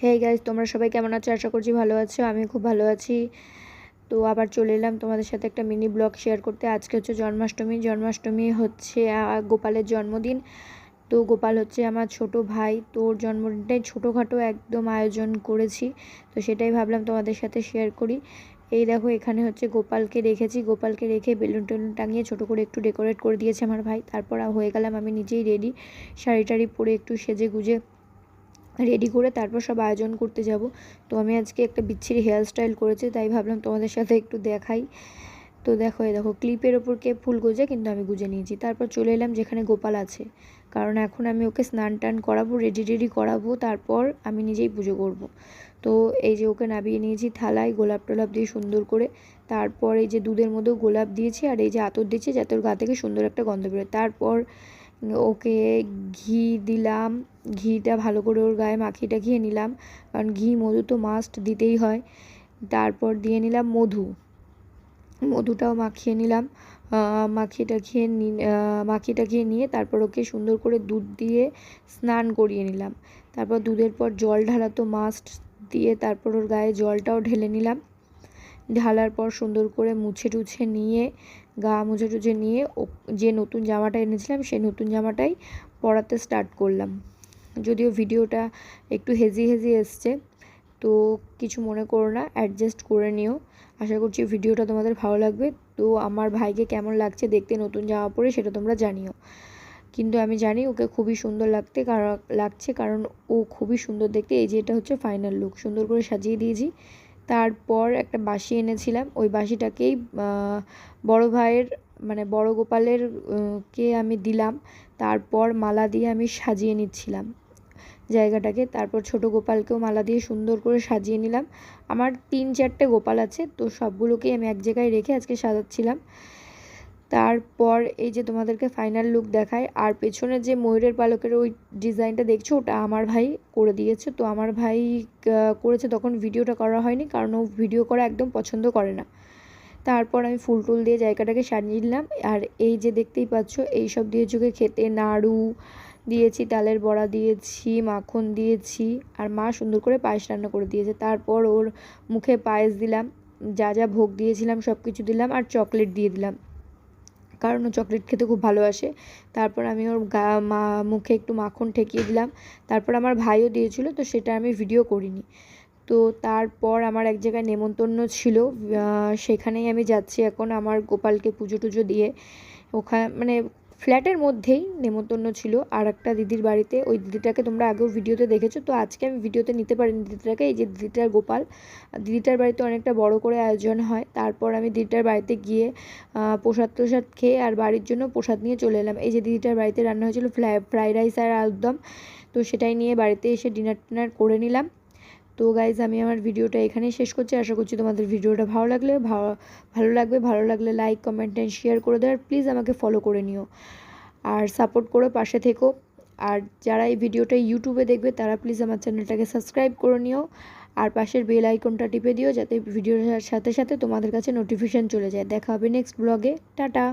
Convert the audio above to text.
Hey guys, তোমরা সবাই কেমন আছো? আশা করছি ভালো আছো। আমি খুব ভালো আছি। তো আবার চলে এলাম তোমাদের সাথে একটা মিনি ব্লগ শেয়ার করতে। আজকে হচ্ছে জন্মাষ্টমী। জন্মাষ্টমী হচ্ছে গোপালের জন্মদিন। তো গোপাল হচ্ছে আমার ছোট ভাই। তোর জন্মদিনটাই ছোটোখাটো একদম আয়োজন করেছি। তো সেটাই ভাবলাম তোমাদের সাথে শেয়ার করি। এই দেখো, এখানে হচ্ছে গোপালকে রেখেছি। গোপালকে রেখে বেলুন টেলুন টাঙিয়ে ছোটো করে একটু ডেকোরেট করে দিয়েছে আমার ভাই। তারপর হয়ে গেলাম আমি নিজেই রেডি। শাড়ি টাড়ি পরে একটু সেজে গুজে রেডি করে তারপর সব আয়োজন করতে যাব। তো আমি আজকে একটা বিচ্ছিরি হেয়ার স্টাইল করেছি, তাই ভাবলাম তোমাদের সাথে একটু দেখাই। তো দেখো, এই দেখো, ক্লিপের ওপর কে ফুল গোজে, কিন্তু আমি গুজে নিয়েছি। তারপর চলে এলাম যেখানে গোপাল আছে, কারণ এখন আমি ওকে স্নান টান করাবো, রেডি করাবো, তারপর আমি নিজেই পুজো করব। তো এই যে ওকে নামিয়ে নিয়েছি থালায় গোলাপ টোলাপ দিয়ে সুন্দর করে। তারপর এই যে দুধের মধ্যেও গোলাপ দিয়েছি, আর এই যে আতর দিয়েছি যাতে ওর গা থেকে সুন্দর একটা গন্ধ বেরোয়। তারপর ওকে ঘি দিলাম, ঘিটা ভালো করে ওর গায়ে মাখিয়ে টাখিয়ে নিলাম, কারণ ঘি মধু তো মাস্ট দিতেই হয়। তারপর দিয়ে নিলাম মধুটাও মাখিয়ে নিলাম। মাখিয়ে টাখিয়ে নিয়ে তারপর ওকে সুন্দর করে দুধ দিয়ে স্নান করিয়ে নিলাম। তারপর দুধের পর জল ঢালা তো মাস্ট, দিয়ে তারপর ওর গায়ে জলটাও ঢেলে নিলাম। ঢালার পর সুন্দর করে মুছে টুছে নিয়ে, গা মুছে টুছে নিয়ে যে নতুন জামাটা এনেছিলাম সেই নতুন জামাটাই পরাতে স্টার্ট করলাম। যদিও ভিডিওটা একটু হেজি এসছে, তো কিছু মনে করো না, অ্যাডজাস্ট করে নিও। আশা করছি ভিডিওটা তোমাদের ভালো লাগবে। তো আমার ভাইকে কেমন লাগছে দেখতে নতুন জামা পরে সেটা তোমরা জানিও। কিন্তু আমি জানি ওকে খুবই সুন্দর লাগছে, কারণ ও খুবই সুন্দর দেখতে। এই যে এটা হচ্ছে ফাইনাল লুক, সুন্দর করে সাজিয়ে দিয়েছি। তারপর একটা বাঁশি এনেছিলাম, ওই বাঁশিটাকেই বড় ভাইয়ের মানে বড় গোপালের কে আমি দিলাম। তারপর মালা দিয়ে আমি সাজিয়ে নিচ্ছিলাম জায়গাটাকে। তারপর ছোট গোপালকেও মালা দিয়ে সুন্দর করে সাজিয়ে নিলাম। আমার 3-4টে গোপাল আছে, তো সবগুলোকেই আমি এক জায়গায় রেখে আজকে সাজাচ্ছিলাম। তারপর এই যে তোমাদেরকে ফাইনাল লুক দেখায়। আর পেছনে যে ময়ূরের পালকের ওই ডিজাইনটা দেখছো, ওটা আমার ভাই করে দিয়েছে। তো আমার ভাই করেছে, তখন ভিডিওটা করা হয়নি, কারণ ও ভিডিও করা একদম পছন্দ করে না। তারপর আমি ফুল টুল দিয়ে জায়গাটাকে সাজিয়ে নিলাম। আর এই যে দেখতেই পাচ্ছ, এইসব দিয়েছি ওকে খেতে। নাড়ু দিয়েছি, তালের বড়া দিয়েছি, মাখন দিয়েছি, আর মা সুন্দর করে পায়েস রান্না করে দিয়েছে। তারপর ওর মুখে পায়েস দিলাম, যা যা ভোগ দিয়েছিলাম সব কিছু দিলাম, আর চকলেট দিয়ে দিলাম, কারণ ও চকলেট খেতে খুব ভালোবাসে। তারপর আমি ওর মুখে একটু মাখন ঠেকিয়ে দিলাম। তারপর আমার ভাইও দিয়েছিল, তো সেটা আমি ভিডিও করিনি। তো তারপর আমার এক জায়গায় নেমন্তন্ন ছিল, সেখানেই আমি যাচ্ছি এখন আমার গোপালকে পুজো টুজো দিয়ে। ওখানে মানে ফ্ল্যাটের মধ্যেই নেমন্তন্ন ছিল আর একটা দিদির বাড়িতে। ওই দিদিটাকে তোমরা আগেও ভিডিওতে দেখেছো, তো আজকে আমি ভিডিওতে নিতে পারিনি দিদিটাকে। এই যে দিদিটার গোপাল, দিদিটার বাড়িতে অনেকটা বড় করে আয়োজন হয়। তারপর আমি দিদিটার বাড়িতে গিয়ে প্রসাদ খেয়ে আর বাড়ির জন্য প্রসাদ নিয়ে চলে এলাম। এই যে দিদিটার বাড়িতে রান্না হয়েছিল ফ্রাইড রাইস আর আলুরদম, তো সেটাই নিয়ে বাড়িতে এসে ডিনার টিনার করে নিলাম। তো গাইজ, আমি আমার ভিডিওটা এখানেই শেষ করছি। আশা করছি তোমাদের ভিডিওটা ভালো লাগলে লাইক কমেন্ট অ্যান্ড শেয়ার করে দেওয়ার, প্লিজ আমাকে ফলো করে নিও আর সাপোর্ট করো, পাশে থেকো। আর যারা এই ভিডিওটা ইউটিউবে দেখবে তারা প্লিজ আমার চ্যানেলটাকে সাবস্ক্রাইব করে নিও, আর পাশের বেল আইকনটা টিপে দিও, যাতে ভিডিওর সাথে সাথে তোমাদের কাছে নোটিফিকেশান চলে যায়। দেখা হবে নেক্সট ব্লগে। টাটা।